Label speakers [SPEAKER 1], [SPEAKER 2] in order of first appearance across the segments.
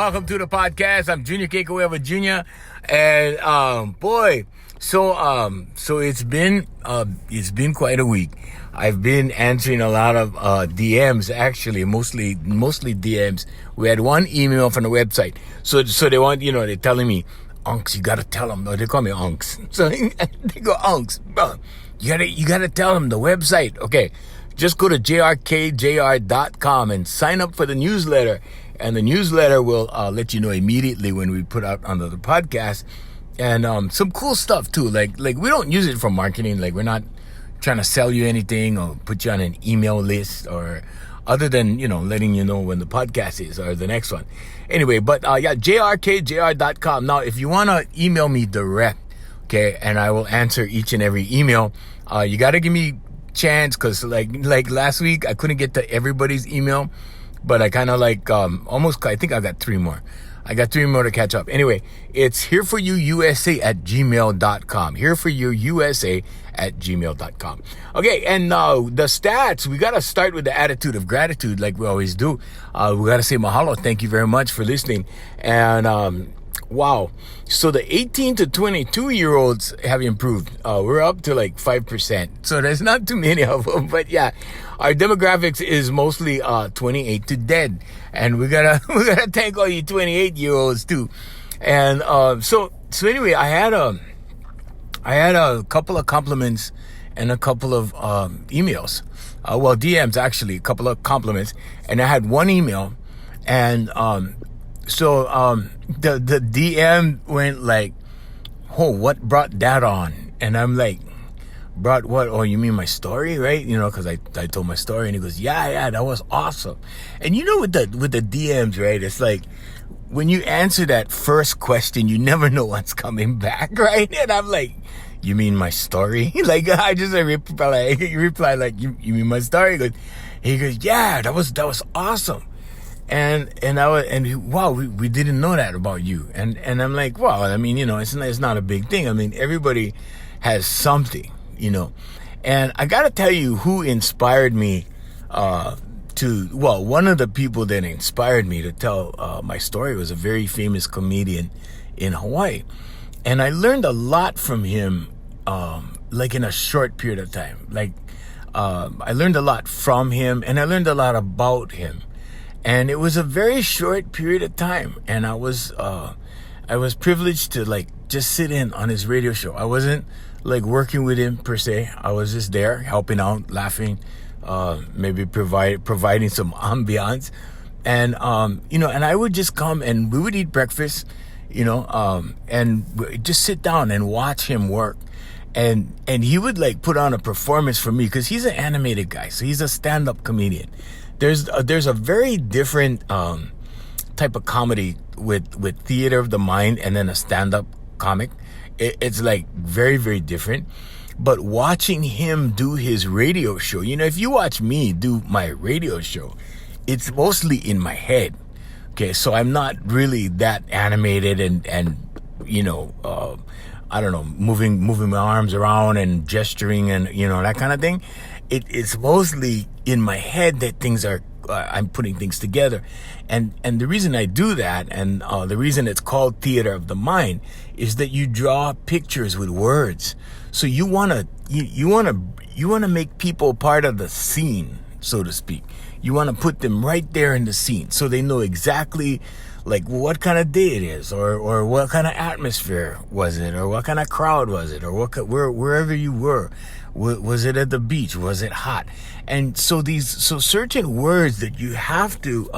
[SPEAKER 1] welcome to the podcast. I'm Junior Kekuewa Jr. And so it's been quite a week. I've been answering a lot of DMs, actually, mostly DMs. We had one email from the website. So they want, they're telling me, Unks, you gotta tell them. No, they call me Unks. So they go, Unks, bro, you gotta tell them the website. Okay, just go to jrkjr.com and sign up for the newsletter. And the newsletter will let you know immediately when we put out another podcast. And some cool stuff too. Like we don't use it for marketing. Like we're not trying to sell you anything or put you on an email list or other than, letting you know when the podcast is or the next one. Anyway, but jrkjr.com. Now, if you want to email me direct, okay, and I will answer each and every email, you got to give me chance because like last week, I couldn't get to everybody's email, but I kind of I think I got 3 more. I got 3 more to catch up. Anyway, it's hereforyouusa@gmail.com. Hereforyouusa@gmail.com. Okay, and the stats, we got to start with the attitude of gratitude like we always do. We got to say mahalo. Thank you very much for listening. And wow. So the 18 to 22-year-olds have improved. We're up to 5%. So there's not too many of them. But yeah, our demographics is mostly 28 to dead. And we gotta thank all you 28-year-olds too. And so anyway, I had a couple of compliments and a couple of emails. DMs actually, a couple of compliments. And I had one email, and So the DM went what brought that on? And I'm like, brought what? Oh, you mean my story, right? Because I told my story, and he goes, yeah, that was awesome. And with the DMs, right? It's like when you answer that first question, you never know what's coming back, right? And I'm like, you mean my story? I just reply you mean my story? He goes, yeah, that was awesome. And wow, we didn't know that about you. And I'm like, wow, I mean, it's not a big thing. I mean, everybody has something, And I got to tell you who inspired me one of the people that inspired me to tell my story was a very famous comedian in Hawaii. And I learned a lot from him, in a short period of time. I learned a lot from him, and I learned a lot about him. And it was a very short period of time, and I was privileged to just sit in on his radio show. I wasn't working with him per se. I was just there helping out, laughing, maybe providing some ambiance, and and I would just come and we would eat breakfast, and just sit down and watch him work, and he would put on a performance for me because he's an animated guy, so he's a stand-up comedian. There's a very different type of comedy with theater of the mind and then a stand-up comic. It's very, very different. But watching him do his radio show, if you watch me do my radio show, it's mostly in my head. Okay, so I'm not really that animated and I don't know, moving my arms around and gesturing and that kind of thing. It's mostly in my head that things are, I'm putting things together. And the reason I do that, and the reason it's called theater of the mind, is that you draw pictures with words. So you want to make people part of the scene, so to speak. You want to put them right there in the scene so they know exactly what kind of day it is, or what kind of atmosphere was it, or what kind of crowd was it, or wherever you were. Was it at the beach? Was it hot? And so certain words that you have to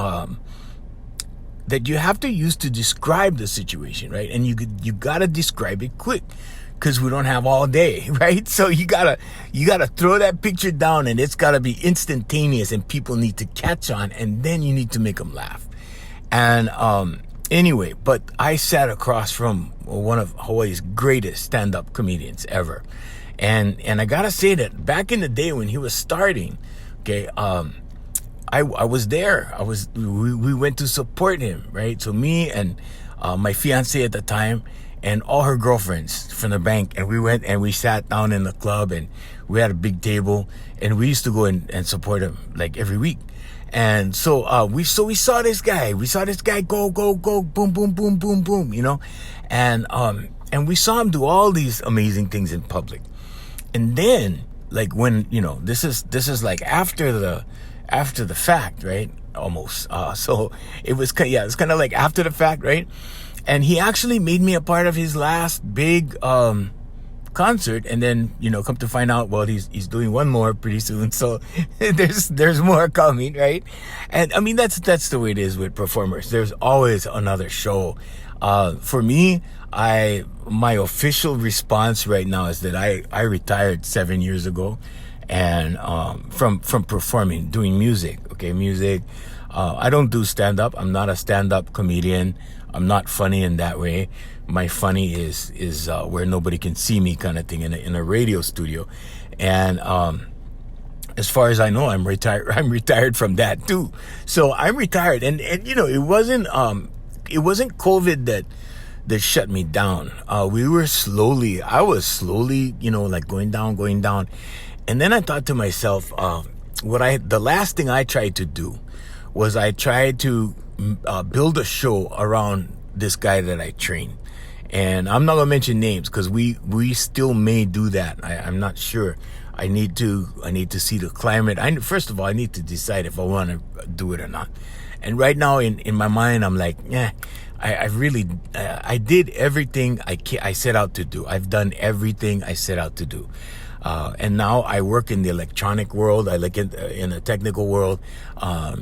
[SPEAKER 1] use to describe the situation, right? And you gotta describe it quick, because we don't have all day, right? So you gotta throw that picture down, and it's gotta be instantaneous, and people need to catch on, and then you need to make them laugh. And anyway, but I sat across from one of Hawaii's greatest stand-up comedians ever. And I gotta say that back in the day when he was starting, okay, I was there. We went to support him, right? So me and my fiance at the time and all her girlfriends from the bank, and we went and we sat down in the club, and we had a big table, and we used to go and support him every week. And so we saw this guy. We saw this guy go, boom, boom, boom, boom, boom, you know. And we saw him do all these amazing things in public. And then, like, when, you know, this is like after the fact, right? Almost. So it was it's kind of like after the fact, right? And he actually made me a part of his last big concert, and then, you know, come to find out, well, he's doing one more pretty soon, so there's more coming, right? And I mean, that's the way it is with performers. There's always another show. For me, my official response right now is that I retired 7 years ago, and from performing, doing music. Okay, music. I don't do stand-up. I'm not a stand-up comedian. I'm not funny in that way. My funny is where nobody can see me, kind of thing, in a radio studio. And as far as I know, I'm retired. I'm retired from that too. So I'm retired, and you know, it wasn't COVID that shut me down. I was slowly, you know, like going down. And then I thought to myself, the last thing I tried to do was I tried to build a show around this guy that I train. And I'm not gonna mention names because we still may do that. I'm not sure. I need to see the climate. First of all, I need to decide if I want to do it or not. And right now in my mind, I'm like, I did everything I set out to do. I've done everything I set out to do. And now I work in the electronic world. I like in the technical world.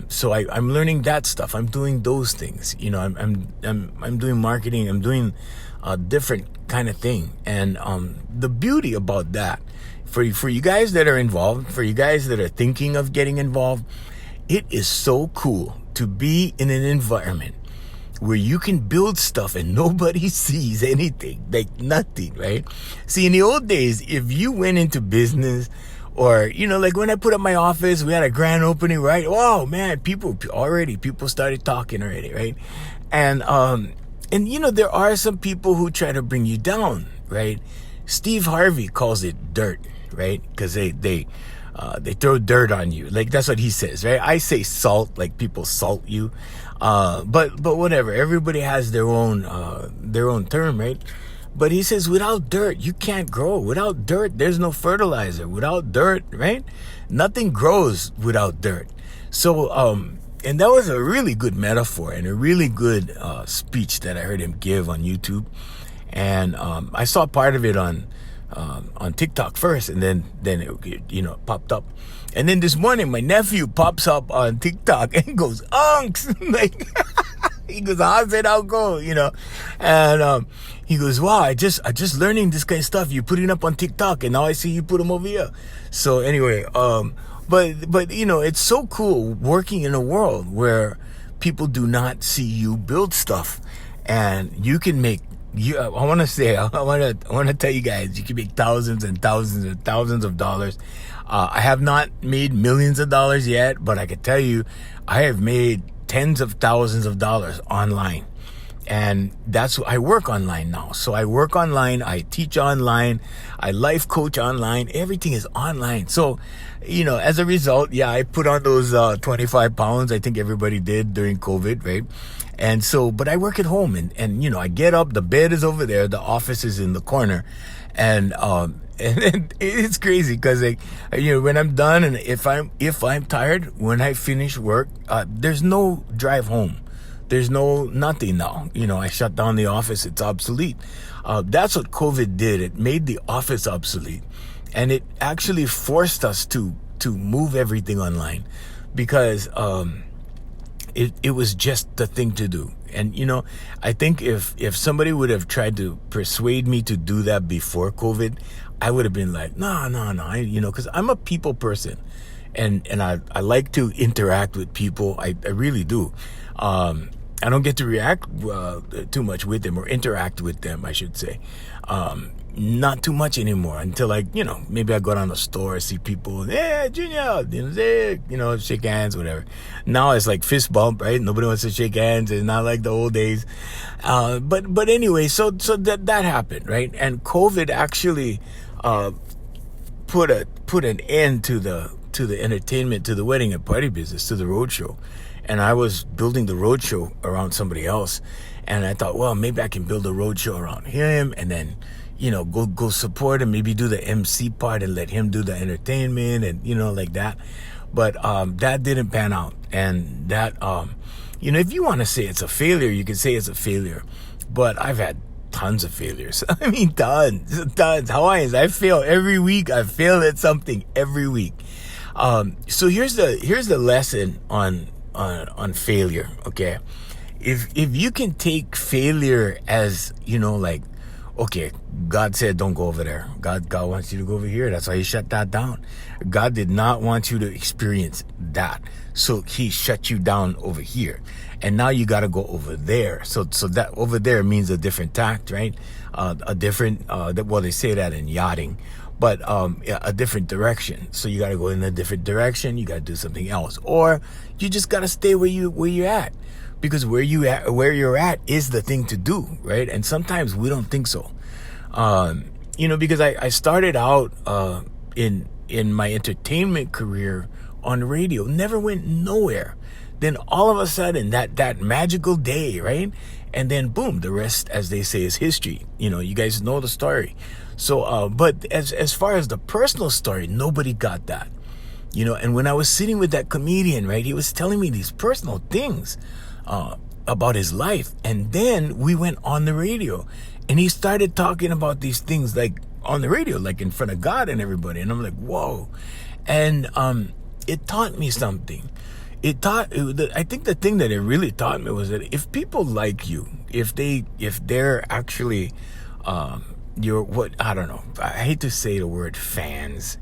[SPEAKER 1] So I'm learning that stuff. I'm doing those things. You know, I'm doing marketing. I'm doing a different kind of thing. And the beauty about that, for you guys that are involved, for you guys that are thinking of getting involved, it is so cool to be in an environment where you can build stuff and nobody sees anything, like nothing, right? See, in the old days, if you went into business, or, you know, like when I put up my office, we had a grand opening, right? Oh man, people started talking already, right? And you know, there are some people who try to bring you down, right? Steve Harvey calls it dirt, right? Because they throw dirt on you. Like, that's what he says, right? I say salt, like people salt you. But whatever. Everybody has their own term, right? But he says, without dirt, you can't grow. Without dirt, there's no fertilizer. Without dirt, right? Nothing grows without dirt. So, and that was a really good metaphor and a really good speech that I heard him give on YouTube. And I saw part of it on TikTok first, and then it, you know, popped up. And then this morning, my nephew pops up on TikTok and goes, "Unks!" Like, he goes, "How's it out go?" You know, and he goes, "Wow, I just learning this kind of stuff. You putting up on TikTok, and now I see you put them over here." So anyway, but you know, it's so cool working in a world where people do not see you build stuff, and you can make. I want to tell you guys, you can make thousands and thousands and thousands of dollars. I have not made millions of dollars yet, but I can tell you, I have made tens of thousands of dollars online. And I work online now. So I work online, I teach online, I life coach online, everything is online. So, you know, as a result, yeah, I put on those 25 pounds. I think everybody did during COVID, right? And so, but I work at home, and you know, I get up, the bed is over there, the office is in the corner, and it's crazy because, like, you know, when I'm done, and if I'm tired, when I finish work, there's no drive home. There's nothing now. You know, I shut down the office. It's obsolete. That's what COVID did. It made the office obsolete. And it actually forced us to move everything online because it was just the thing to do. And, you know, I think if somebody would have tried to persuade me to do that before COVID, I would have been like, no, you know, because I'm a people person. And I like to interact with people. I really do. I don't get to react too much with them, or interact with them, I should say. Not too much anymore until, like, you know, maybe I go down the store, see people, "Hey, Junior," you know, shake hands, whatever. Now it's like fist bump, right? Nobody wants to shake hands. It's not like the old days. But anyway, so that happened, right? And COVID actually put an end to into the entertainment, to the wedding and party business, to the roadshow. And I was building the roadshow around somebody else. And I thought, well, maybe I can build a roadshow around him and then, go support him, maybe do the MC part and let him do the entertainment and, like that. But that didn't pan out. And that, if you want to say it's a failure, you can say it's a failure. But I've had tons of failures. I mean, tons. Hawaiians, I fail every week. I fail at something every week. So here's the lesson on failure. Okay, if you can take failure as okay, God said don't go over there. God wants you to go over here. That's why He shut that down. God did not want you to experience that, so He shut you down over here. And now you got to go over there. So that over there means a different tact, right? A different, they say that in yachting, but a different direction. So you got to go in a different direction. You got to do something else, or you just got to stay where you're at, because where you're at is the thing to do, right? And sometimes we don't think so, because I started out in my entertainment career on radio, never went nowhere. Then all of a sudden, that magical day, right? And then boom, the rest, as they say, is history. You guys know the story. So, but as far as the personal story, nobody got that. And when I was sitting with that comedian, right, he was telling me these personal things about his life. And then we went on the radio and he started talking about these things like on the radio, like in front of God and everybody. And I'm like, whoa. And it taught me something. I think the thing that it really taught me was that if people like you, if they're actually, I don't know, I hate to say the word fans,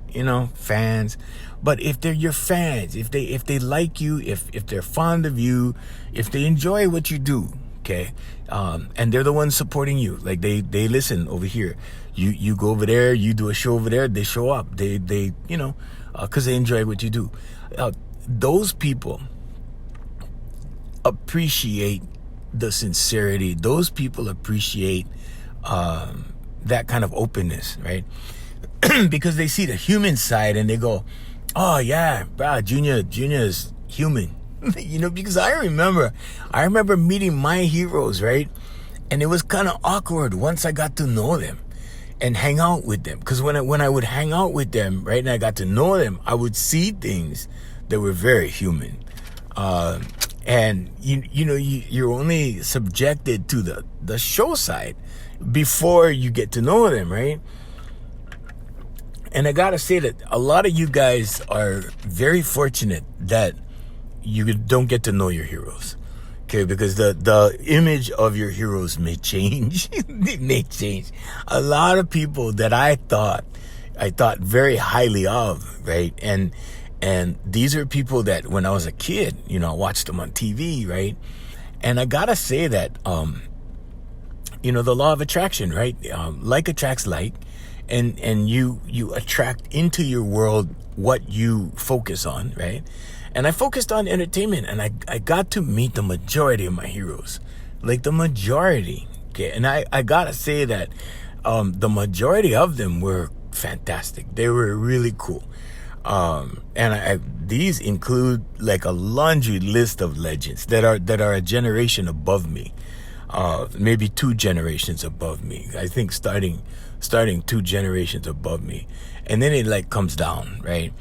[SPEAKER 1] fans, but if they're your fans, if they like you, if they're fond of you, if they enjoy what you do, okay, and they're the ones supporting you, like they listen over here, you go over there, you do a show over there, they show up, they because they enjoy what you do. Those people appreciate the sincerity. Those people appreciate that kind of openness, right? Because they see the human side and they go, oh yeah, bro, Junior is human. Because I remember meeting my heroes, right? And it was kind of awkward once I got to know them and hang out with them. Because when I would hang out with them, right, and I got to know them, I would see things that were very human. And you're only subjected to the show side before you get to know them, right? And I gotta say that a lot of you guys are very fortunate that you don't get to know your heroes. Okay, because the image of your heroes may change. It may change. A lot of people that I thought very highly of, right? And these are people that when I was a kid, I watched them on TV, right? And I gotta say that, the law of attraction, right? Like attracts like, and you attract into your world what you focus on, right? And I focused on entertainment, and I got to meet the majority of my heroes, like the majority. Okay, and I gotta say that the majority of them were fantastic. They were really cool. And these include like a laundry list of legends that are a generation above me, maybe 2 generations above me. I think starting 2 generations above me, and then it like comes down, right?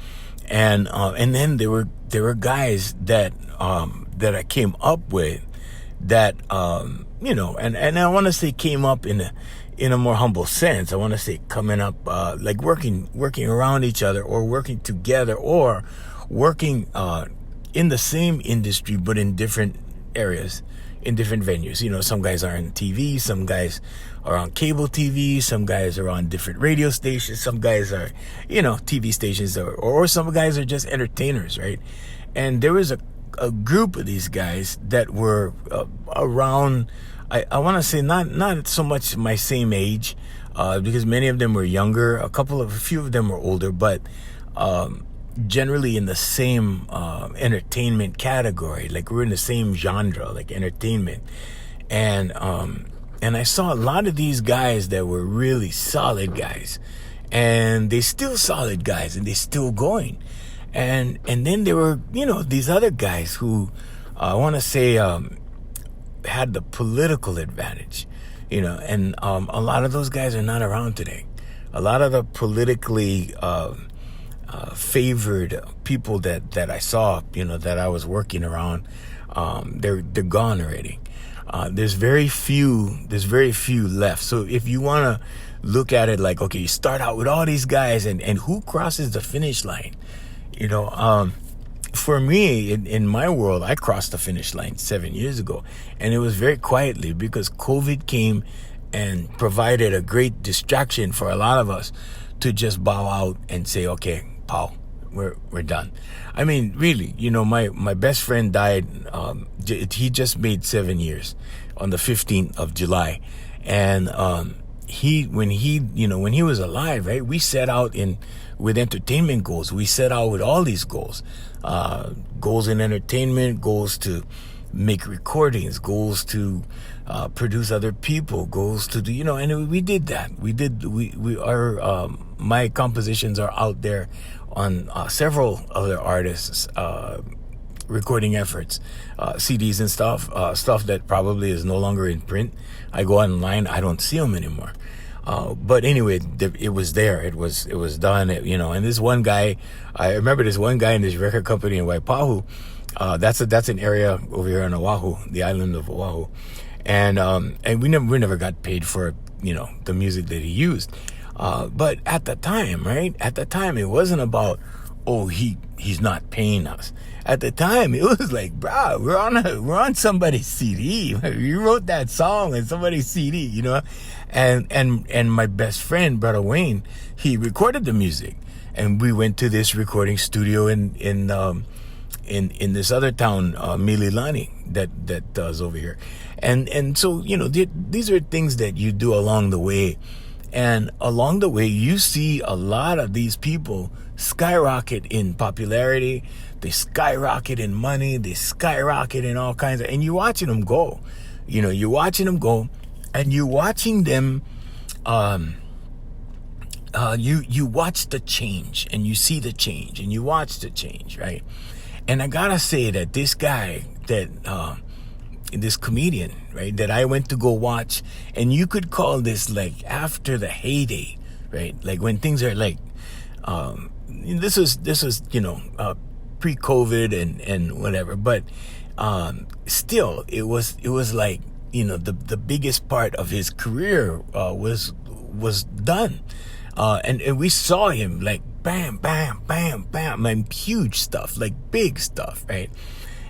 [SPEAKER 1] And then there were guys that I came up with that and I want to say came up in a more humble sense. I want to say coming up like working around each other, or working together, or working in the same industry but in different areas, in different venues. Some guys are on TV, some guys are on cable TV, some guys are on different radio stations, some guys are TV stations, or some guys are just entertainers, right? And there was a group of these guys that were around, I want to say not so much my same age, because many of them were younger, a few of them were older, but generally in the same entertainment category. Like we're in the same genre, like entertainment. And I saw a lot of these guys that were really solid guys, and they still solid guys, and they still going. And then there were, these other guys who I want to say had the political advantage, and a lot of those guys are not around today. A lot of the politically favored people that I saw, that I was working around, they're gone already. There's very few left. So if you want to look at it like, okay, you start out with all these guys and who crosses the finish line, for me, in my world, I crossed the finish line 7 years ago, and it was very quietly because COVID came and provided a great distraction for a lot of us to just bow out and say, okay, pow, we're done. I mean, really, my best friend died. He just made 7 years on the 15th of July, and when he was alive, right, we set out with entertainment goals. We set out with all these goals, goals in entertainment, goals to make recordings, goals to produce other people, goals to do, and we did that. My compositions are out there on several other artists' recording efforts, CDs and stuff that probably is no longer in print. I go online, I don't see them anymore. But anyway, it was there. It was done. And this one guy, I remember this one guy in this record company in Waipahu. That's an area over here on Oahu, the island of Oahu, and we never got paid for the music that he used. But at the time, it wasn't about, oh, he's not paying us. At the time, it was like, bro, we're on somebody's CD. You wrote that song on somebody's CD, and my best friend, Brother Wayne, he recorded the music, and we went to this recording studio in this other town, Mililani, that does over here, and so these are things that you do along the way. And along the way, you see a lot of these people skyrocket in popularity. They skyrocket in money. They skyrocket in all kinds of, and you're watching them go. You're watching them go, and you're watching them. You watch the change, and you see the change, and you watch the change, right? And I gotta say that this guy this comedian, right, that I went to go watch, and you could call this like after the heyday, right? Like when things are like, this was pre-COVID and whatever, but still it was like, the biggest part of his career was done, and we saw him like bam, bam, bam, bam, like huge stuff, like big stuff, right?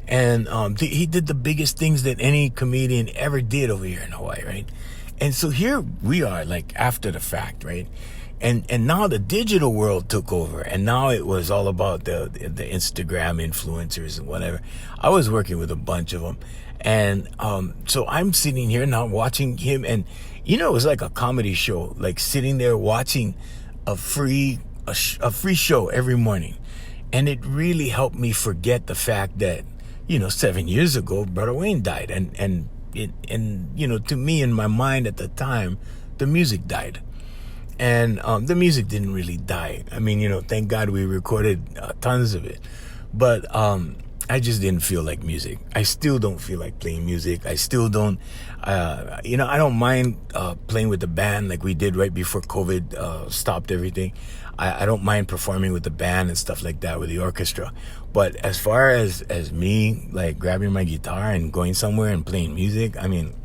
[SPEAKER 1] And he did the biggest things that any comedian ever did over here in Hawaii, right? And so here we are, like after the fact, right? And now the digital world took over, and now it was all about the Instagram influencers and whatever. I was working with a bunch of them, and so I'm sitting here now watching him, and it was like a comedy show, like sitting there watching a free show every morning, and it really helped me forget the fact that 7 years ago, Brother Wayne died, and to me, in my mind at the time, the music died. And the music didn't really die. I mean, thank God we recorded tons of it. But I just didn't feel like music. I still don't feel like playing music. I still don't, I don't mind playing with the band like we did right before COVID stopped everything. I don't mind performing with the band and stuff like that with the orchestra. But as far as me, like grabbing my guitar and going somewhere and playing music, I mean,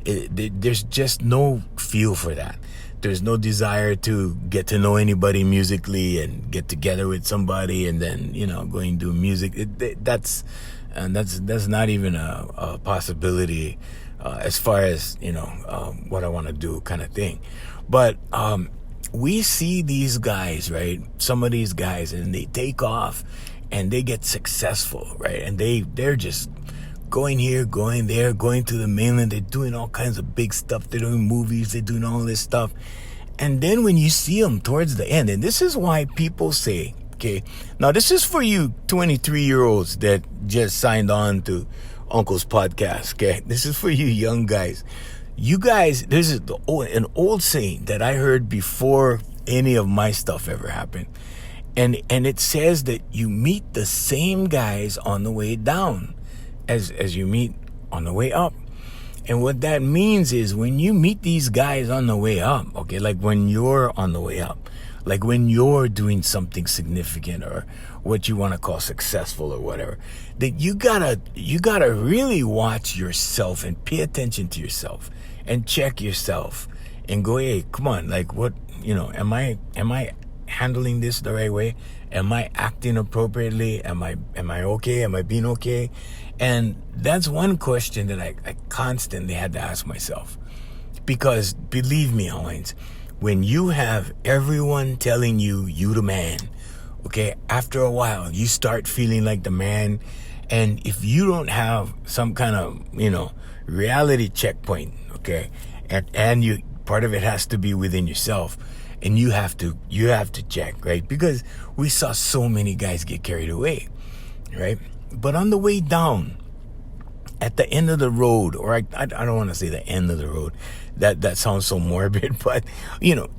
[SPEAKER 1] there's just no feel for that. There's no desire to get to know anybody musically and get together with somebody and then, going and do music. That's not even a possibility as far as, what I want to do kind of thing. But we see these guys, right? Some of these guys, and they take off and they get successful, right? And they're just going here, going there, going to the mainland. They're doing all kinds of big stuff. They're doing movies. They're doing all this stuff. And then when you see them towards the end, and this is why people say, okay, now this is for you 23-year-olds that just signed on to Uncle's podcast, okay? This is for you young guys. You guys, this is an old saying that I heard before any of my stuff ever happened. And it says that you meet the same guys on the way down as you meet on the way up. And what that means is when you meet these guys on the way up, okay, like when you're on the way up, like when you're doing something significant or what you want to call successful or whatever, that you gotta really watch yourself and pay attention to yourself and check yourself and go, hey, come on, like what, am I handling this the right way? Am I acting appropriately? Am I okay? Am I being okay? And that's one question that I constantly had to ask myself. Because believe me, Hawaiians, when you have everyone telling you the man, okay, after a while you start feeling like the man. And if you don't have some kind of, reality checkpoint, okay, and you part of it has to be within yourself. And you have to check, right? Because we saw so many guys get carried away, right? But on the way down, at the end of the road, or I don't want to say the end of the road, that sounds so morbid, but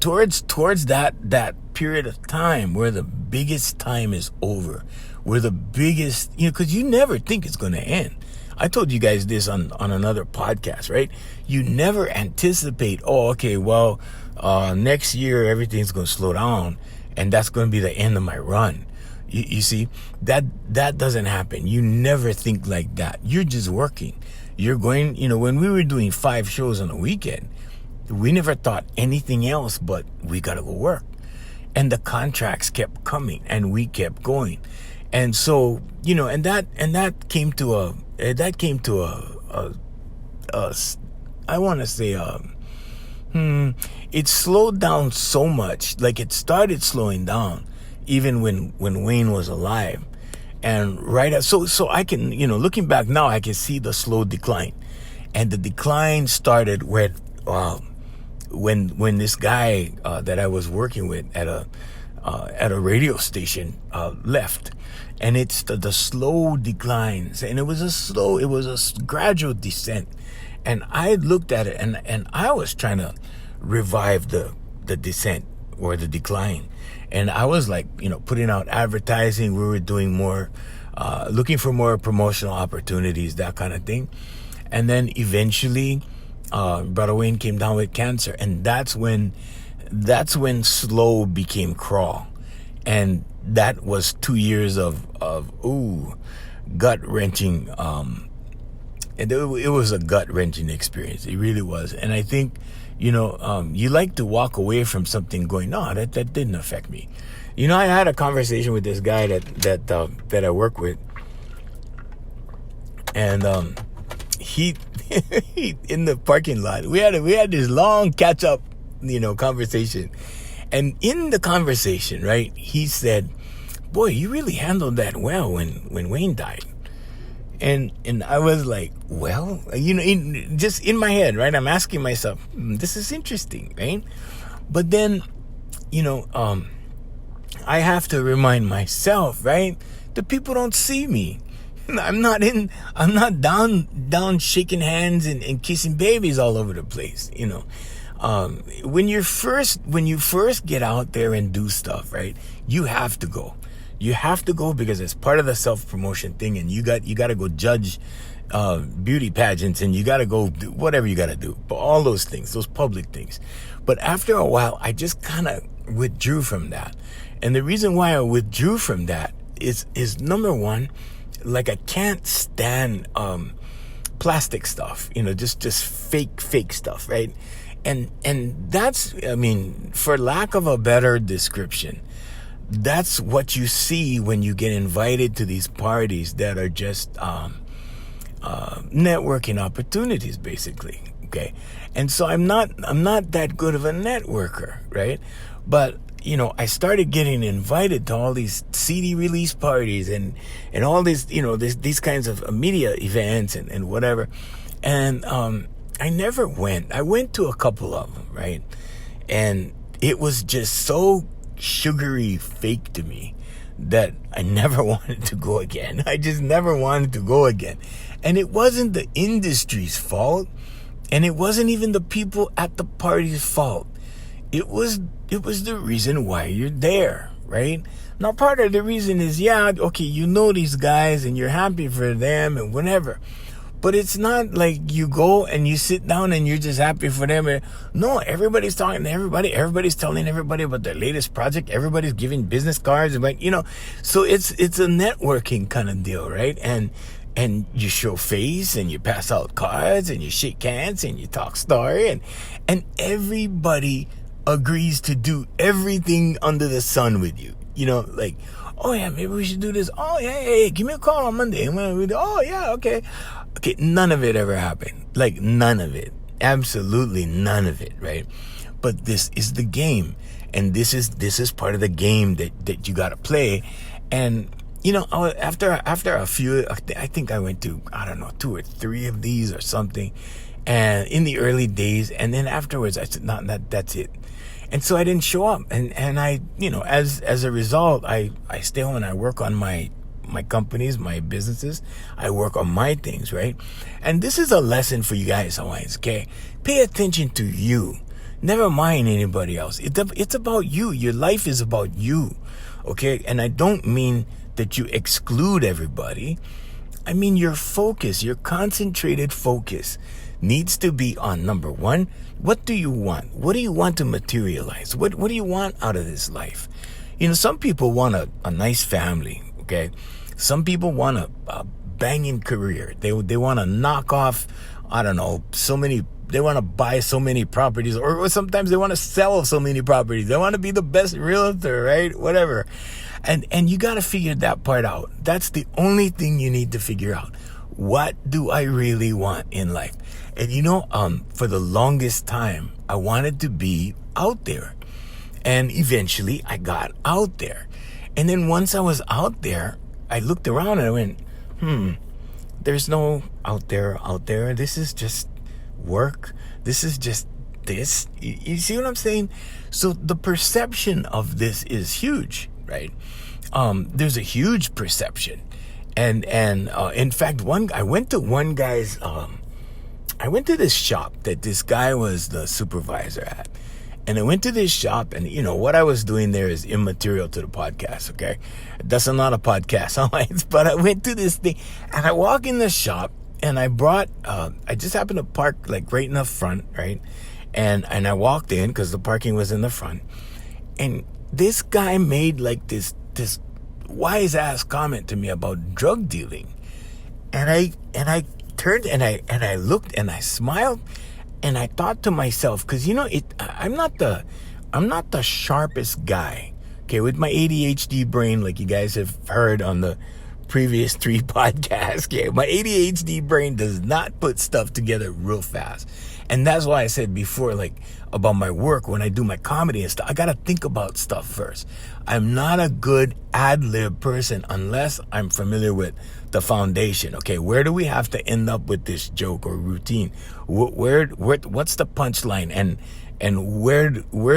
[SPEAKER 1] towards that period of time where the biggest time is over, where the biggest, because you never think it's going to end. I told you guys this on another podcast, right? You never anticipate, next year everything's going to slow down and that's going to be the end of my run. You see, that doesn't happen. You never think like that. You're just working. You're going, when we were doing 5 shows on a weekend, we never thought anything else but we got to go work. And the contracts kept coming and we kept going. And so, and that came to a I want to say, it slowed down so much. Like it started slowing down even when Wayne was alive. And so I can, looking back now, I can see the slow decline. And the decline started when this guy that I was working with at a radio station left. And it's the slow declines, and it was a gradual descent. And I looked at it and I was trying to revive the descent or the decline. And I was like, putting out advertising. We were doing more, looking for more promotional opportunities, that kind of thing. And then eventually, Brother Wayne came down with cancer. And that's when slow became crawl. And that was 2 years of gut-wrenching, and it was a gut-wrenching experience. It really was. And I think, you like to walk away from something going, no, that didn't affect me. I had a conversation with this guy that I work with, and he in the parking lot, we had this long catch-up, conversation. And in the conversation, right, he said, boy, you really handled that well when Wayne died. And I was like, well, just in my head, right, I'm asking myself, this is interesting, right? But then, I have to remind myself, right, the people don't see me. I'm not down shaking hands and kissing babies all over the place, when you first get out there and do stuff, right, you have to go. You have to go because it's part of the self-promotion thing, and you got to go judge beauty pageants, and you got to go do whatever you got to do, but all those things, those public things. But after a while, I just kind of withdrew from that. And the reason why I withdrew from that is number one, like I can't stand plastic stuff, just fake stuff, right? And that's, for lack of a better description, that's what you see when you get invited to these parties that are just networking opportunities, basically. Okay, and so I'm not that good of a networker, right? But I started getting invited to all these CD release parties and all these these kinds of media events and whatever, and I never went. I went to a couple of them, right? And it was just so sugary fake to me that I never wanted to go again. I just never wanted to go again. And it wasn't the industry's fault, and it wasn't even the people at the party's fault. It was the reason why you're there, right? Now, part of the reason is, yeah, okay, you know these guys and you're happy for them and whatever. But it's not like you go and you sit down and you're just happy for them. No, everybody's talking to everybody. Everybody's telling everybody about their latest project. Everybody's giving business cards. So it's a networking kind of deal, right? And you show face and you pass out cards and you shake hands and you talk story and everybody agrees to do everything under the sun with you. Like, oh yeah, maybe we should do this. Oh yeah, hey, give me a call on Monday. Oh yeah, okay. Okay, none of it ever happened. Like, none of it. Absolutely none of it, right? But this is the game. And this is part of the game that you gotta play. And after a few, I think I went to, I don't know, 2 or 3 of these or something, and in the early days, and then afterwards I said, no, that's it. And so I didn't show up, and I, as a result, I stay home and I work on my companies, my businesses. I work on my things, right? And this is a lesson for you guys, Hawaiians, okay? Pay attention to you. Never mind anybody else. It's about you. Your life is about you, okay? And I don't mean that you exclude everybody. I mean your focus, your concentrated focus needs to be on, number one, what do you want? What do you want to materialize? What do you want out of this life? Some people want a nice family, okay? Some people want a banging career. They want to knock off, I don't know, they want to buy so many properties, or sometimes they want to sell so many properties. They want to be the best realtor, right? Whatever. And you got to figure that part out. That's the only thing you need to figure out. What do I really want in life? And for the longest time, I wanted to be out there. And eventually I got out there. And then once I was out there, I looked around and I went, there's no out there. This is just work. This is just this. You see what I'm saying? So the perception of this is huge, right? There's a huge perception. And in fact, I went to this shop that this guy was the supervisor at. And I went to this shop, and what I was doing there is immaterial to the podcast, okay? That's not a podcast, but I went to this thing, and I walk in the shop, and I brought, I just happened to park like right in the front, right? And I walked in because the parking was in the front, and this guy made like this wise ass comment to me about drug dealing, and I turned and I looked and I smiled. And I thought to myself, because I'm not the sharpest guy, okay, with my ADHD brain, like you guys have heard on the previous 3 podcasts. Okay, my ADHD brain does not put stuff together real fast, and that's why I said before, like about my work when I do my comedy and stuff, I gotta think about stuff first. I'm not a good ad-lib person unless I'm familiar with the foundation. Okay, where do we have to end up with this joke or routine? What's the punchline, and where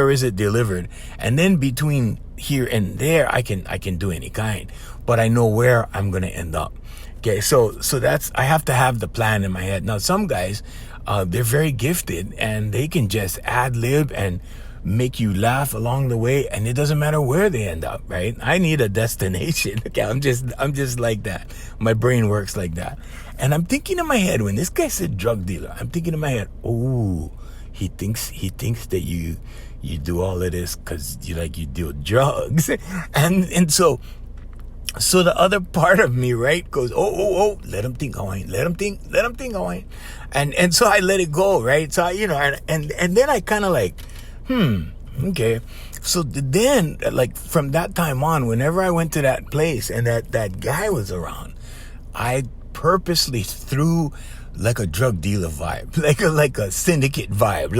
[SPEAKER 1] is it delivered? And then between here and there, I can do any kind, but I know where I'm gonna end up. Okay, so that's, I have to have the plan in my head. Now, some guys, they're very gifted and they can just ad-lib and make you laugh along the way, and it doesn't matter where they end up, right? I need a destination. Okay, I'm just like that. My brain works like that. And I'm thinking in my head, when this guy said drug dealer, I'm thinking in my head, oh, he thinks that you do all of this because you deal drugs. and so the other part of me, right, goes, oh, let him think, Hawaiian. Let him think, Hawaiian. And so I let it go, right? So and then I kind of like, okay. So then, like, from that time on, whenever I went to that place and that guy was around, I purposely threw like a drug dealer vibe, like a syndicate vibe,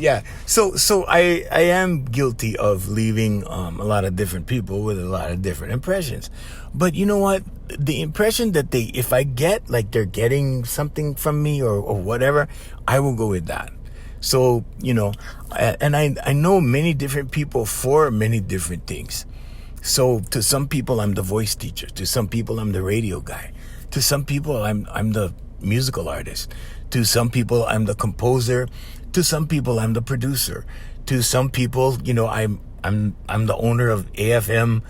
[SPEAKER 1] yeah. So I am guilty of leaving a lot of different people with a lot of different impressions. But you know what? The impression that if I get like they're getting something from me or whatever, I will go with that. So, and I know many different people for many different things. So to some people, I'm the voice teacher. To some people, I'm the radio guy. To some people, I'm the musical artist. To some people, I'm the composer. To some people, I'm the producer. To some people, I'm the owner of AFM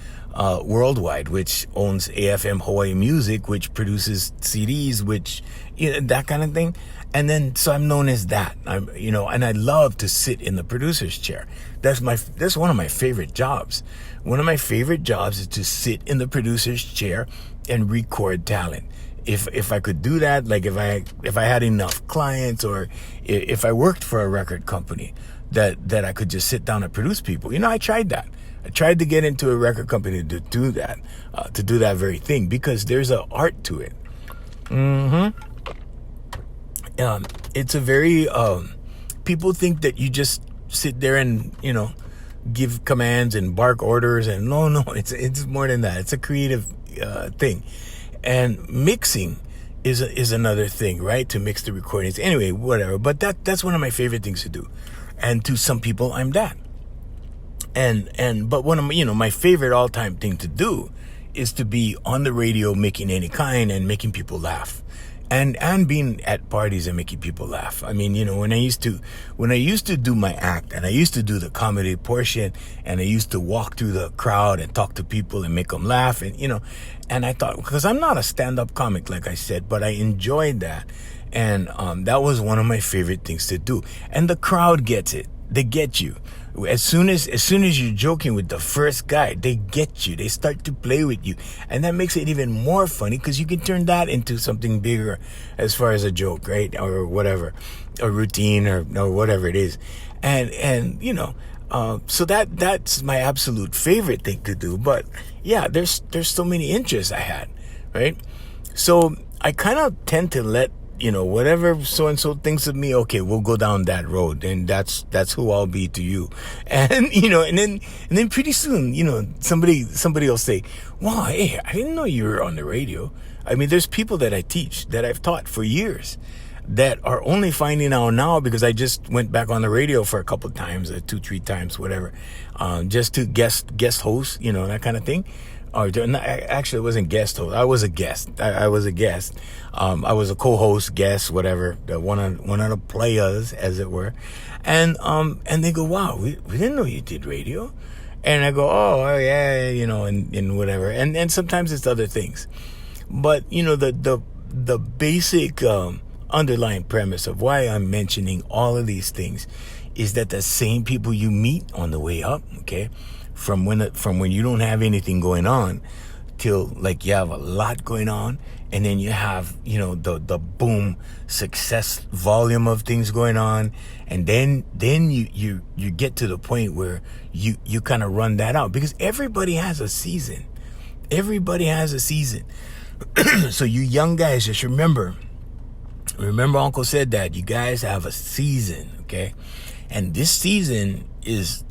[SPEAKER 1] Worldwide, which owns AFM Hawaii Music, which produces CDs, which, that kind of thing. And then, so I'm known as that. And I love to sit in the producer's chair. That's one of my favorite jobs. One of my favorite jobs is to sit in the producer's chair and record talent. If I could do that, like if I had enough clients, or if I worked for a record company that I could just sit down and produce people. I tried that. I tried to get into a record company to do that very thing, because there's an art to it. It's a very, people think that you just sit there and, give commands and bark orders, and no, it's more than that. It's a creative thing. And mixing is another thing, right? To mix the recordings. Anyway, whatever. But that's one of my favorite things to do. And to some people, I'm that. But one of my, my favorite all-time thing to do is to be on the radio making any kind and making people laugh. And being at parties and making people laugh. I mean, when I used to do my act, and I used to do the comedy portion, and I used to walk through the crowd and talk to people and make them laugh, and I thought, because I'm not a stand-up comic, like I said, but I enjoyed that. And that was one of my favorite things to do. And the crowd gets it. They get you. As soon as you're joking with the first guy, they get you. They start to play with you. And that makes it even more funny, because you can turn that into something bigger as far as a joke, right? Or whatever, a routine or whatever it is. And so that's my absolute favorite thing to do. But yeah, there's so many interests I had, right? So I kind of tend to let, whatever so-and-so thinks of me, okay, we'll go down that road, and that's who I'll be to you. And, and then pretty soon, somebody will say, wow, hey, I didn't know you were on the radio. I mean, there's people that I teach, that I've taught for years, that are only finding out now because I just went back on the radio for a couple of times, 2-3 times, whatever, just to guest host, that kind of thing. Actually, it wasn't guest host. I was a guest. I was a guest. I was a co-host, guest, whatever. One of the players, as it were. And they go, wow, we didn't know you did radio. And I go, oh yeah, and whatever. And sometimes it's other things. But, the basic, underlying premise of why I'm mentioning all of these things is that the same people you meet on the way up, okay, from when you don't have anything going on till like you have a lot going on, and then you have the boom success volume of things going on, and then you get to the point where you kind of run that out, because everybody has a season. So you young guys, just remember Uncle said that you guys have a season, okay? And this season is,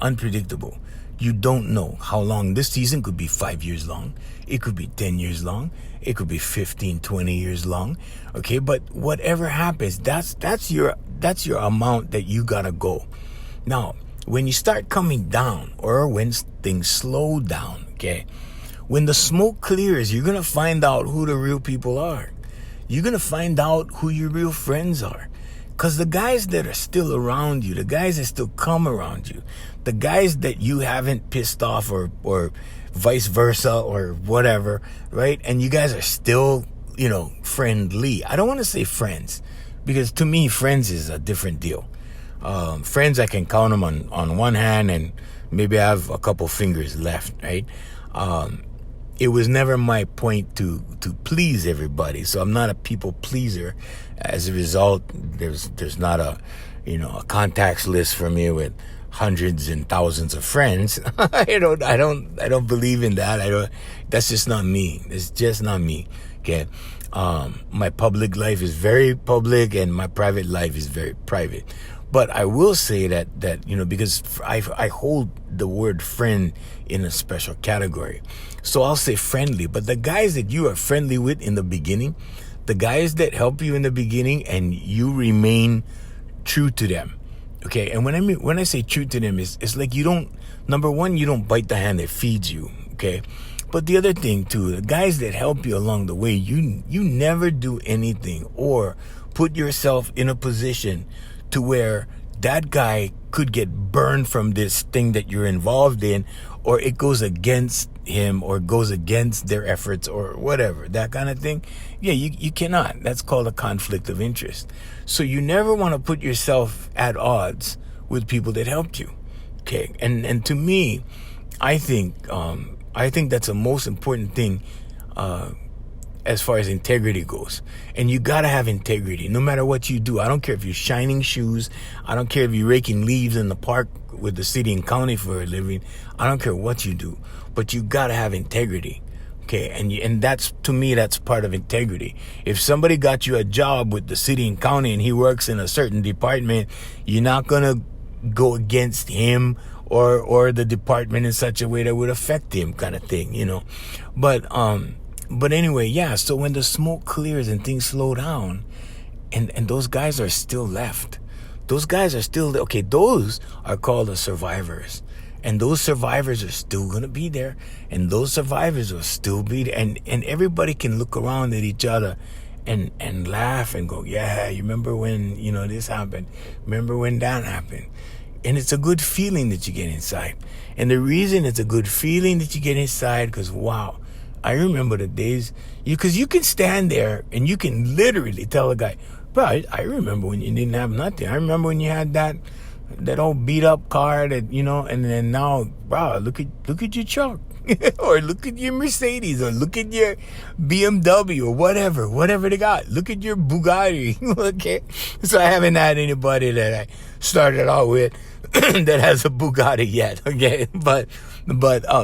[SPEAKER 1] unpredictable. You don't know how long. This season could be 5 years long. It could be 10 years long. It could be 15, 20 years long. Okay, but whatever happens, that's your amount that you gotta go. Now, when you start coming down, or when things slow down, okay, when the smoke clears, you're gonna find out who the real people are. You're gonna find out who your real friends are. Because the guys that are still around you, the guys that still come around you, the guys that you haven't pissed off or vice versa or whatever, right? And you guys are still, friendly. I don't want to say friends, because to me, friends is a different deal. Friends, I can count them on one hand, and maybe I have a couple fingers left, right? It was never my point to please everybody, so I'm not a people pleaser. As a result, there's not a contacts list for me with hundreds and thousands of friends. I don't believe in that. That's just not me. It's just not me. Okay. My public life is very public, and my private life is very private. But I will say that because I hold the word friend in a special category. So I'll say friendly. But the guys that you are friendly with in the beginning, the guys that help you in the beginning and you remain true to them. Okay, and when I say true to them, it's like number one, you don't bite the hand that feeds you. Okay, but the other thing too, the guys that help you along the way, you never do anything or put yourself in a position to where that guy could get burned from this thing that you're involved in, or it goes against him or goes against their efforts or whatever, that kind of thing. Yeah, you cannot. That's called a conflict of interest. So you never want to put yourself at odds with people that helped you. Okay. And to me, I think that's the most important thing, as far as integrity goes. And you gotta have integrity no matter what you do. I don't care if you're shining shoes. I don't care if you're raking leaves in the park with the city and county for a living. I don't care what you do, but you gotta have integrity. Okay, and that's, to me, that's part of integrity. If somebody got you a job with the city and county and he works in a certain department, you're not gonna go against him or the department in such a way that would affect him, kind of thing, you know. But anyway, yeah, so when the smoke clears and things slow down, and those guys are still left. Those guys are still, okay, those are called the survivors. And those survivors are still going to be there. And those survivors will still be there. And everybody can look around at each other and laugh and go, yeah, you remember when, you know, this happened? Remember when that happened? And it's a good feeling that you get inside. And the reason it's a good feeling that you get inside, because, wow, I remember the days, because you can stand there and you can literally tell a guy, bro, I remember when you didn't have nothing. I remember when you had that old beat up car that, you know, and then now, bro, look at your truck. Or look at your Mercedes, or look at your BMW, or whatever they got. Look at your Bugatti. Okay. So I haven't had anybody that I started out with that has a Bugatti yet. Okay. But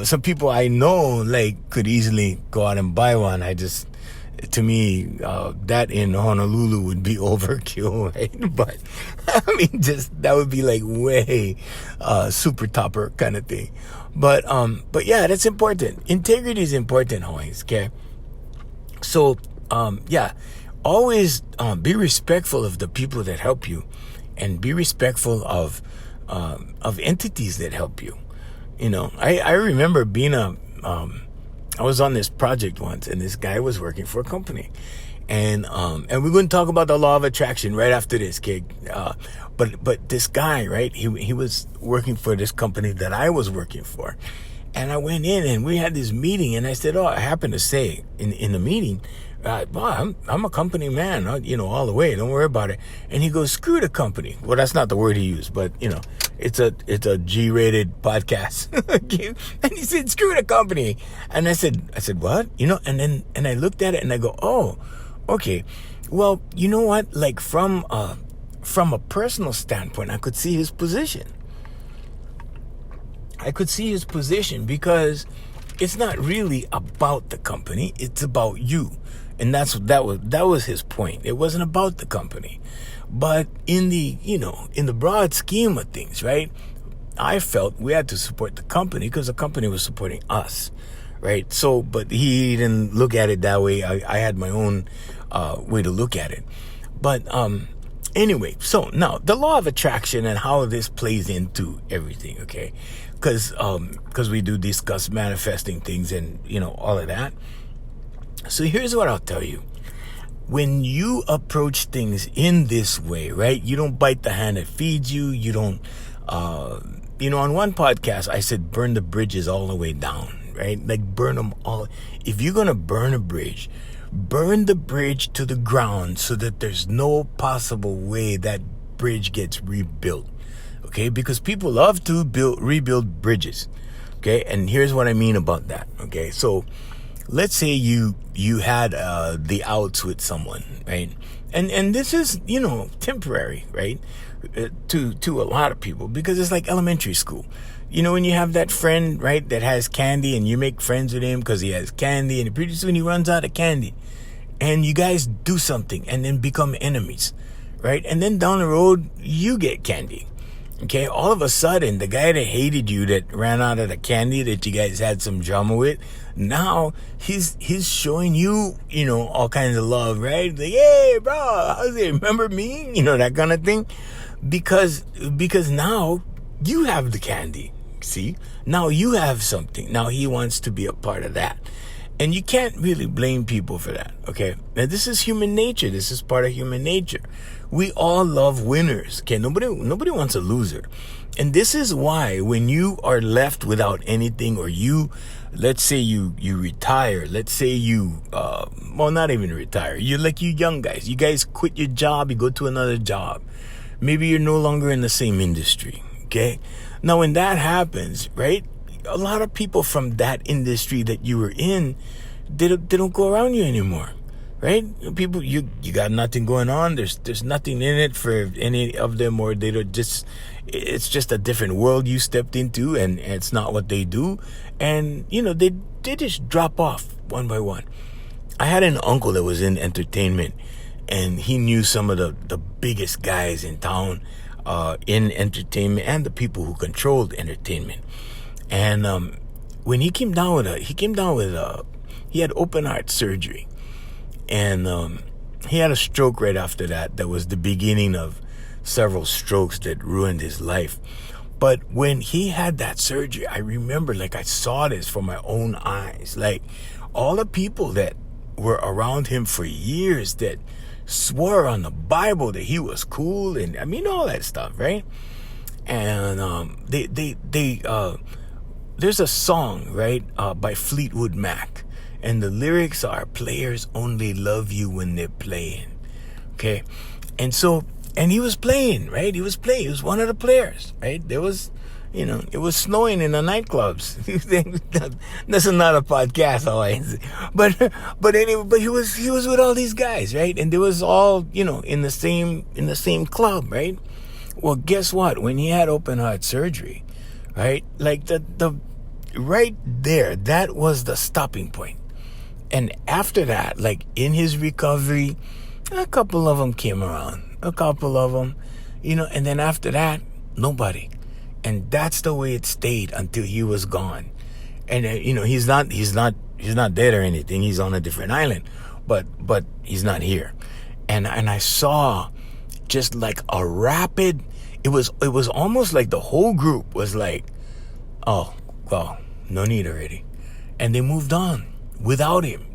[SPEAKER 1] some people I know, like, could easily go out and buy one. To me, that in Honolulu would be overkill, right? But I mean, just that would be like way super topper kind of thing. But yeah, that's important. Integrity is important, always. Okay. So yeah, always be respectful of the people that help you, and be respectful of entities that help you. You know, I remember being I was on this project once, and this guy was working for a company, and we're going to talk about the law of attraction right after this, kid. But this guy, right? He was working for this company that I was working for, and I went in and we had this meeting, and I said, I happened to say in the meeting, well, I'm a company man, you know, all the way. Don't worry about it. And he goes, screw the company. Well, that's not the word he used, but you know, it's a G-rated podcast. And he said, screw the company. And I said, what? You know, and I looked at it and I go, oh, okay. Well, you know what? Like from a personal standpoint, I could see his position. Because it's not really about the company. It's about you. And that was his point. It wasn't about the company. But in the broad scheme of things, right? I felt we had to support the company because the company was supporting us, right? So, but he didn't look at it that way. I had my own way to look at it. But anyway, so now the law of attraction and how this plays into everything, okay? Because we do discuss manifesting things and, you know, all of that. So here's what I'll tell you. When you approach things in this way, right? You don't bite the hand that feeds you. You don't, you know, on one podcast, I said, burn the bridges all the way down, right? Like burn them all. If you're going to burn a bridge, burn the bridge to the ground so that there's no possible way that bridge gets rebuilt. Okay? Because people love to rebuild bridges. Okay? And here's what I mean about that. Okay? So let's say you had the outs with someone, right? And this is, you know, temporary, right? To a lot of people, because it's like elementary school. You know, when you have that friend, right, that has candy, and you make friends with him because he has candy, and pretty soon he runs out of candy, and you guys do something and then become enemies, right? And then down the road, you get candy. Okay, all of a sudden, the guy that hated you, that ran out of the candy that you guys had some drama with, now he's showing you, you know, all kinds of love, right? Like, hey, bro, how's it? Remember me? You know, that kind of thing. Because now you have the candy. See? Now you have something. Now he wants to be a part of that. And you can't really blame people for that, okay? Now, this is human nature. This is part of human nature. We all love winners, okay? Nobody wants a loser. And this is why when you are left without anything, or let's say you retire, let's say you, well, not even retire. You young guys. You guys quit your job, you go to another job. Maybe you're no longer in the same industry, okay? Now, when that happens, right? A lot of people from that industry that you were in, they don't go around you anymore, right? People, you got nothing going on. There's nothing in it for any of them, or it's just a different world you stepped into, and it's not what they do. And, they just drop off one by one. I had an uncle that was in entertainment, and he knew some of the biggest guys in town, in entertainment, and the people who controlled entertainment. And when he came down with he had open heart surgery, and he had a stroke right after that. That was the beginning of several strokes that ruined his life. But when he had that surgery, I remember, I saw this from my own eyes, all the people that were around him for years that swore on the Bible that he was cool, and all that stuff, right? And there's a song, right, by Fleetwood Mac, and the lyrics are, "Players only love you when they're playing," okay? And he was playing, right? He was one of the players, right? There was, it was snowing in the nightclubs. This is not a podcast, always. But anyway, but he was with all these guys, right? And they was all, in the same club, right? Well, guess what? When he had open heart surgery, right? The right there, that was the stopping point. And after that, in his recovery, a couple of them came around, and then after that, nobody. And that's the way it stayed until he was gone. And he's not dead or anything. He's on a different island, but he's not here. And I saw just a rapid. It was almost like the whole group was like, "Oh, well, no need already," and they moved on without him.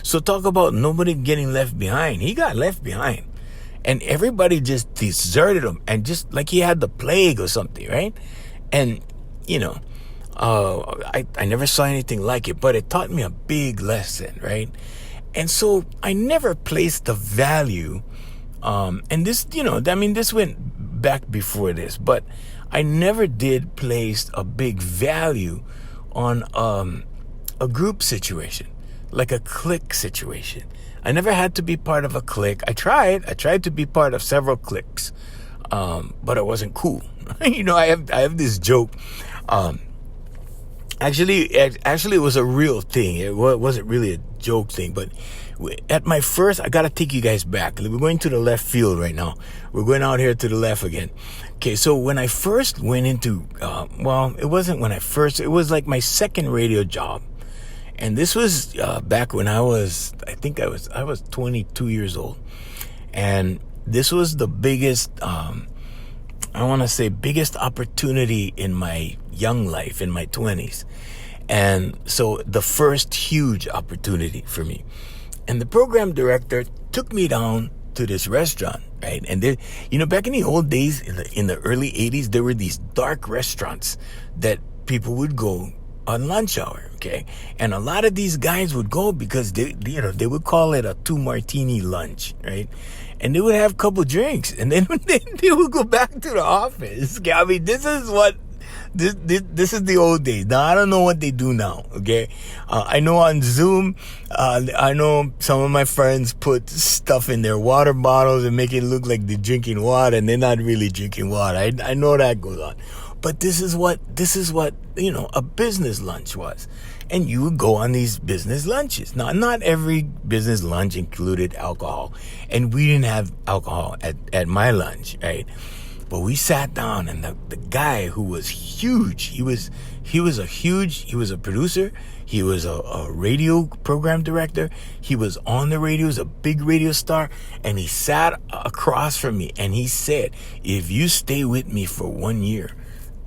[SPEAKER 1] So talk about nobody getting left behind. He got left behind, and everybody just deserted him, and just like he had the plague or something, right? And I never saw anything like it, but it taught me a big lesson, right? And so I never placed the value. And this, this went back before this, but I never did place a big value on a group situation, like a clique situation. I never had to be part of a clique. I tried to be part of several cliques, but it wasn't cool. I have this joke. Actually, it was a real thing. It wasn't really a joke thing, but at my first, I gotta take you guys back. We're going to the left field right now. We're going out here to the left again. Okay, so when I first went into, it wasn't when I first, it was like my second radio job. And this was back when I was 22 years old. And this was the biggest, biggest opportunity in my young life, in my 20s. And so the first huge opportunity for me. And the program director took me down to this restaurant, right? And there, back in the old days, in the early 80s, there were these dark restaurants that people would go on lunch hour, okay? And a lot of these guys would go because they would call it a 2 martini lunch, right? And they would have a couple drinks, and then they would go back to the office. Okay? This is what. This is the old days. Now, I don't know what they do now, okay? I know on Zoom, I know some of my friends put stuff in their water bottles and make it look like they're drinking water, and they're not really drinking water. I know that goes on. But this is what, a business lunch was. And you would go on these business lunches. Now, not every business lunch included alcohol. And we didn't have alcohol at my lunch, right? But we sat down, and the guy who was huge, he was a producer, he was a radio program director, he was on the radio, he was a big radio star, and he sat across from me, and he said, "If you stay with me for 1 year,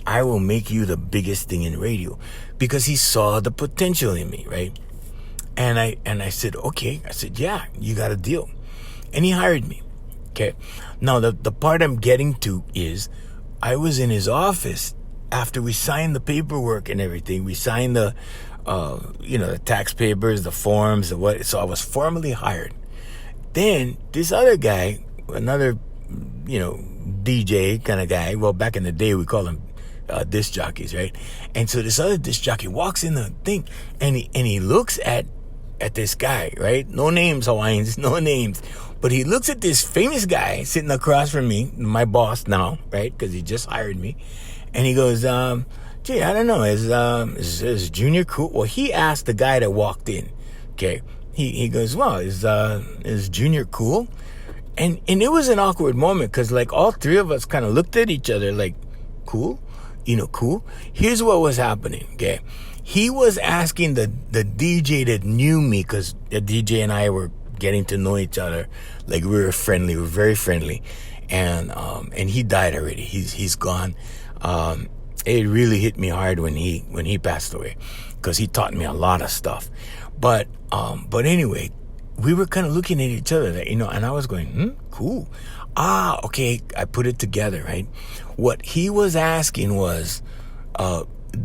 [SPEAKER 1] I will make you the biggest thing in radio," because he saw the potential in me, right? And I said, okay. I said, yeah, you got a deal. And he hired me. Okay. Now, the part I'm getting to is I was in his office after we signed the paperwork and everything. We signed the tax papers, the forms, the what. So I was formally hired. Then this other guy, another, DJ kind of guy. Well, back in the day, we call him disc jockeys, right? And so this other disc jockey walks in the thing, and he looks at this guy, right? No names, Hawaiians, no names. But he looks at this famous guy sitting across from me, my boss now, right? Because he just hired me. And he goes, gee, I don't know, is Junior cool? Well, he asked the guy that walked in, okay? He goes, well, is Junior cool? And it was an awkward moment because, like, all three of us kind of looked at each other like, cool? Cool? Here's what was happening, okay? He was asking the DJ that knew me, because the DJ and I were getting to know each other. Like, we were friendly. We were very friendly. And he died already. He's gone. It really hit me hard when he passed away, because he taught me a lot of stuff. But anyway, we were kind of looking at each other, and I was going, cool. Okay. I put it together, right? What he was asking was,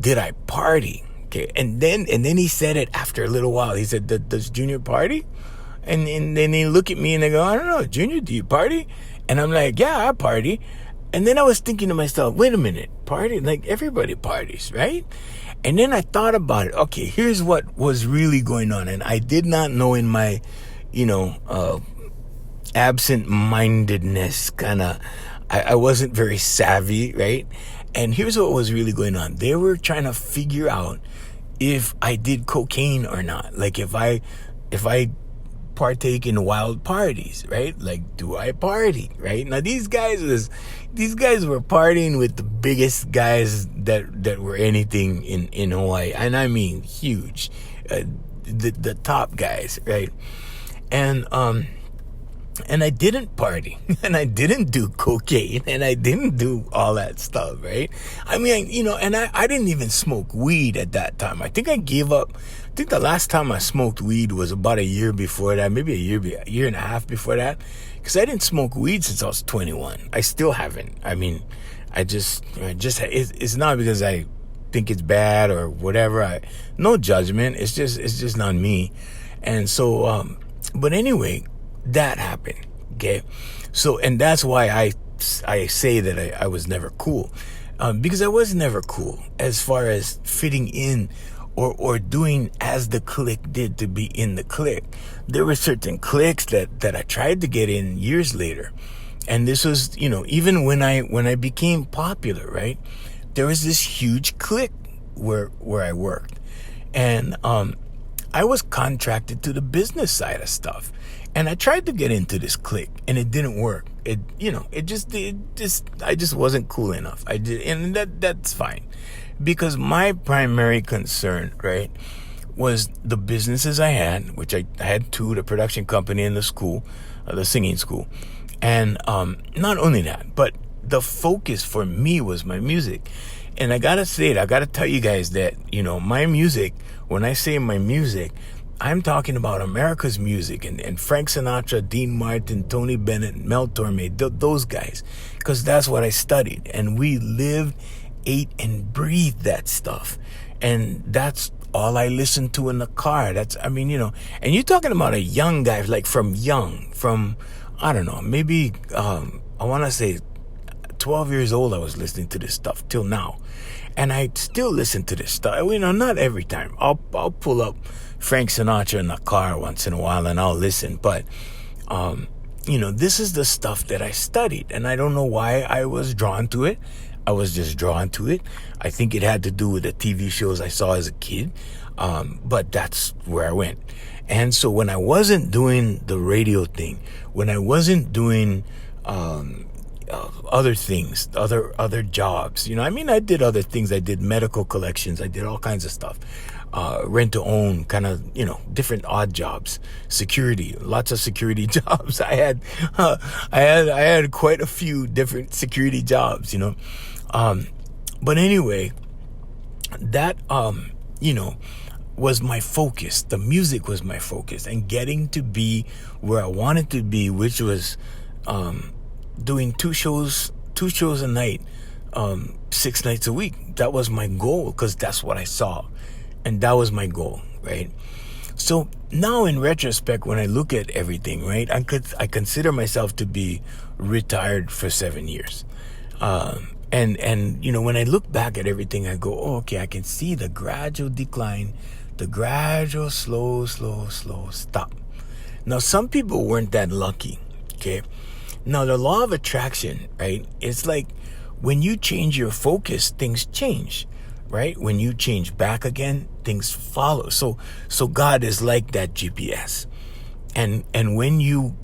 [SPEAKER 1] did I party? Okay. And then he said it after a little while. He said, does Junior party? And then they look at me and they go, I don't know, Junior, do you party? And I'm like, yeah, I party. And then I was thinking to myself, wait a minute, party? Like, everybody parties, right? And then I thought about it. Okay, here's what was really going on. And I did not know, in my, absent-mindedness, kind of, I wasn't very savvy, right? And here's what was really going on. They were trying to figure out if I did cocaine or not. Like, if I partake in wild parties, right? Like, do I party, right? Now, these guys were partying with the biggest guys that were anything in Hawaii, and I mean huge, the top guys, right? And I didn't party, and I didn't do cocaine, and I didn't do all that stuff, right? I mean, and I didn't even smoke weed at that time. I think I gave up. I think the last time I smoked weed was about a year before that, maybe a year and a half before that, because I didn't smoke weed since I was 21. I still haven't. I mean, it's not because I think it's bad or whatever. No judgment. It's just not me. And so, but anyway, that happened. Okay. So, and that's why I say that I was never cool, because I was never cool as far as fitting in or doing as the clique did to be in the clique. There were certain cliques that I tried to get in years later. And this was, even when I became popular, right? There was this huge clique where I worked. And I was contracted to the business side of stuff. And I tried to get into this clique, and it didn't work. I just wasn't cool enough. And that's fine. Because my primary concern, right, was the businesses I had, which I had two, the production company and the school, the singing school. And not only that, but the focus for me was my music. And I gotta tell you guys that, my music, when I say my music, I'm talking about America's music and Frank Sinatra, Dean Martin, Tony Bennett, Mel Torme, those guys. Because that's what I studied. And we lived, ate, and breathed that stuff. And that's all I listened to in the car. And you're talking about a young guy, like from, I don't know, maybe, I want to say 12 years old, I was listening to this stuff till now. And I still listen to this stuff. Not every time. I'll pull up Frank Sinatra in the car once in a while and I'll listen. But, this is the stuff that I studied. And I don't know why I was drawn to it. I was just drawn to it. I think it had to do with the TV shows I saw as a kid. But that's where I went. And so when I wasn't doing the radio thing, when I wasn't doing other things, other jobs, I did other things. I did medical collections. I did all kinds of stuff. Rent to own, kind of, different odd jobs, security, lots of security jobs. I had quite a few different security jobs, But anyway, that, was my focus. The music was my focus, and getting to be where I wanted to be, which was doing two shows a night, 6 nights a week. That was my goal, because that's what I saw, and that was my goal, right? So now in retrospect, when I look at everything, right, I consider myself to be retired for 7 years. And you know, when I look back at everything, I go, oh, okay, I can see the gradual decline, the gradual slow stop. Now, some people weren't that lucky, okay? Now, the law of attraction, right, it's like when you change your focus, things change, right? When you change back again, things follow. So God is like that GPS. And when you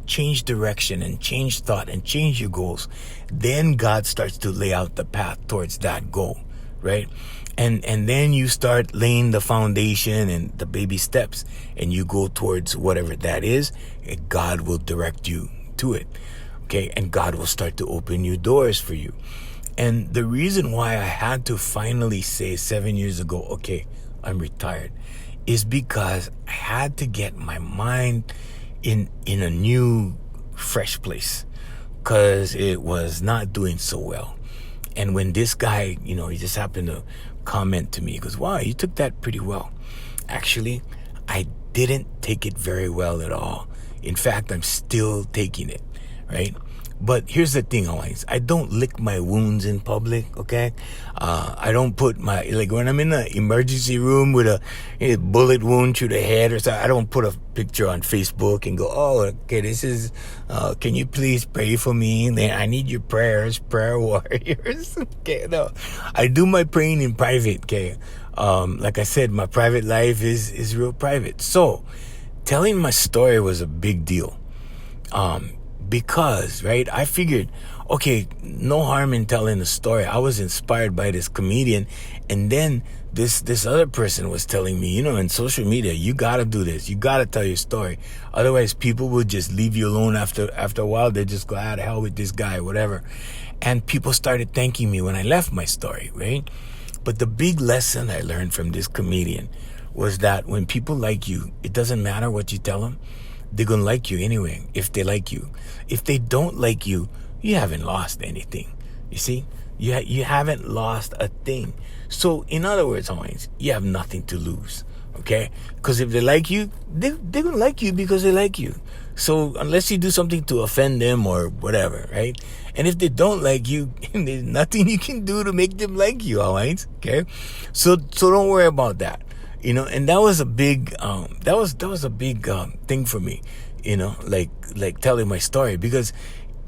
[SPEAKER 1] change direction and change thought and change your goals, then God starts to lay out the path towards that goal, right? And then you start laying the foundation and the baby steps, and you go towards whatever that is, and God will direct you to it, okay? And God will start to open new doors for you. And the reason why I had to finally say 7 years ago, okay, I'm retired, is because I had to get my mind in a new, fresh place, because it was not doing so well. And when this guy, you know, he just happened to comment to me, he goes, wow, you took that pretty well. Actually, I didn't take it very well at all. In fact, I'm still taking it, right? But here's the thing, always. I don't lick my wounds in public, okay? I don't put my, like when I'm in the emergency room with a bullet wound through the head or something, I don't put a picture on Facebook and go, oh, okay, this is, can you please pray for me? I need your prayers, prayer warriors. Okay, no. I do my praying in private, okay? Like I said, my private life is real private. So, telling my story was a big deal. Because, right, I figured, okay, no harm in telling the story. I was inspired by this comedian, and then this other person was telling me, you know, in social media, you gotta do this. You gotta tell your story. Otherwise, people will just leave you alone after a while. They just go, ah, the hell with this guy, whatever. And people started thanking me when I left my story, right? But the big lesson I learned from this comedian was that when people like you, it doesn't matter what you tell them. They're going to like you anyway, if they like you. If they don't like you, you haven't lost anything. You see? You haven't lost a thing. So, in other words, always, you have nothing to lose. Okay? Because if they like you, they're going to like you because they like you. So, unless you do something to offend them or whatever, right? And if they don't like you, there's nothing you can do to make them like you, alright? Okay? So don't worry about that. You know, and that was a big, that was a big thing for me, you know, like telling my story, because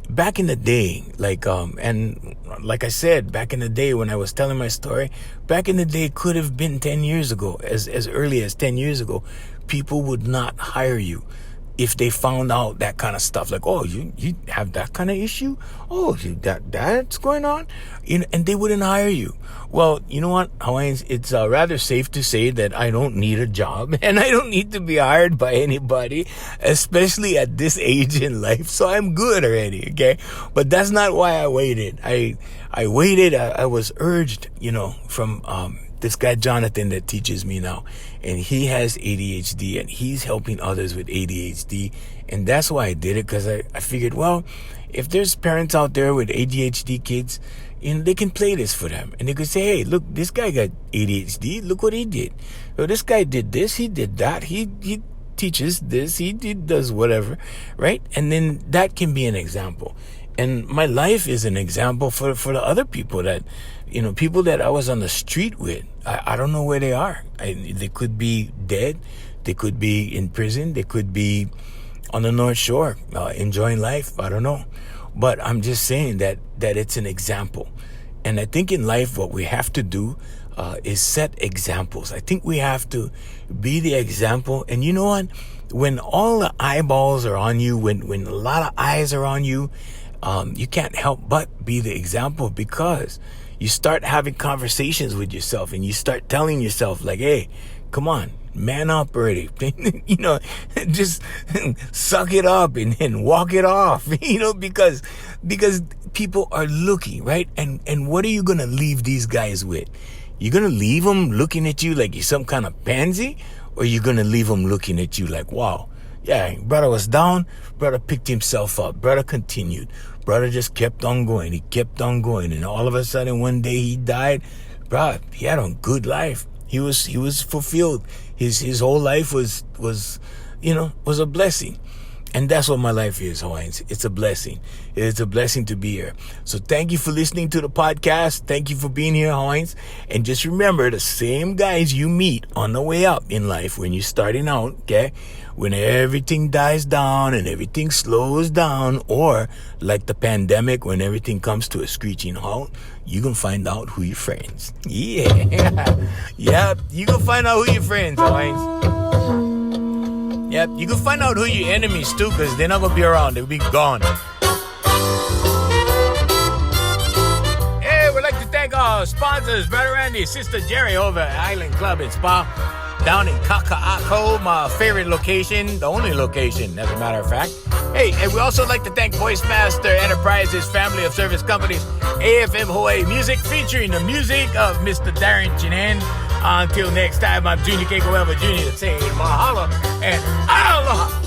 [SPEAKER 1] back in the day, and like I said, back in the day when I was telling my story, back in the day could have been 10 years ago, as early as 10 years ago, people would not hire you if they found out that kind of stuff, like, oh, you have that kind of issue, oh, that's going on, you know, and they wouldn't hire you. Well, you know what, Hawaiians, it's rather safe to say that I don't need a job, and I don't need to be hired by anybody, especially at this age in life. So I'm good already, okay? But that's not why I waited. I waited. I was urged, you know, from this guy Jonathan that teaches me now, and he has ADHD, and he's helping others with ADHD, and that's why I did it, because I figured, well, if there's parents out there with ADHD kids, you know, they can play this for them, and they could say, hey, look, this guy got ADHD, look what he did. Well, this guy did this, he did that, he teaches this, does whatever, right? And then that can be an example. And my life is an example for the other people that, you know, people that I was on the street with. I don't know where they are. They could be dead. They could be in prison. They could be on the North Shore, enjoying life. I don't know. But I'm just saying that it's an example. And I think in life what we have to do is set examples. I think we have to be the example. And you know what? When all the eyeballs are on you, when a lot of eyes are on you, you can't help but be the example, because you start having conversations with yourself, and you start telling yourself, like, hey, come on, man up already. You know, just suck it up and walk it off, you know, because people are looking, right? And what are you going to leave these guys with? You gonna leave them looking at you like you're some kind of pansy? Or you gonna leave them looking at you like, wow, yeah, brother was down, brother picked himself up, brother continued. Brother just kept on going. He kept on going. And all of a sudden, one day he died. Bro, he had a good life. He was fulfilled. His whole life was a blessing. And that's what my life is, Hawaiians. It's a blessing. It's a blessing to be here. So thank you for listening to the podcast. Thank you for being here, Hawaiians. And just remember, the same guys you meet on the way up in life when you're starting out, okay? When everything dies down and everything slows down, or like the pandemic, when everything comes to a screeching halt, you can find out who your friends. Yeah. Yep. You can find out who your friends, Hawaiians. Yep, you can find out who your enemies too, because they're not going to be around. They'll be gone. Hey, we'd like to thank our sponsors, Brother Randy, Sister Jerry over at Island Club and Spa down in Kaka'ako, my favorite location, the only location, as a matter of fact. Hey, and we also like to thank Voice Master Enterprises, family of service companies, AFM Hawaii Music, featuring the music of Mr. Darren Chinan. Until next time, I'm Junior Keiko Elva Jr. saying mahalo and aloha.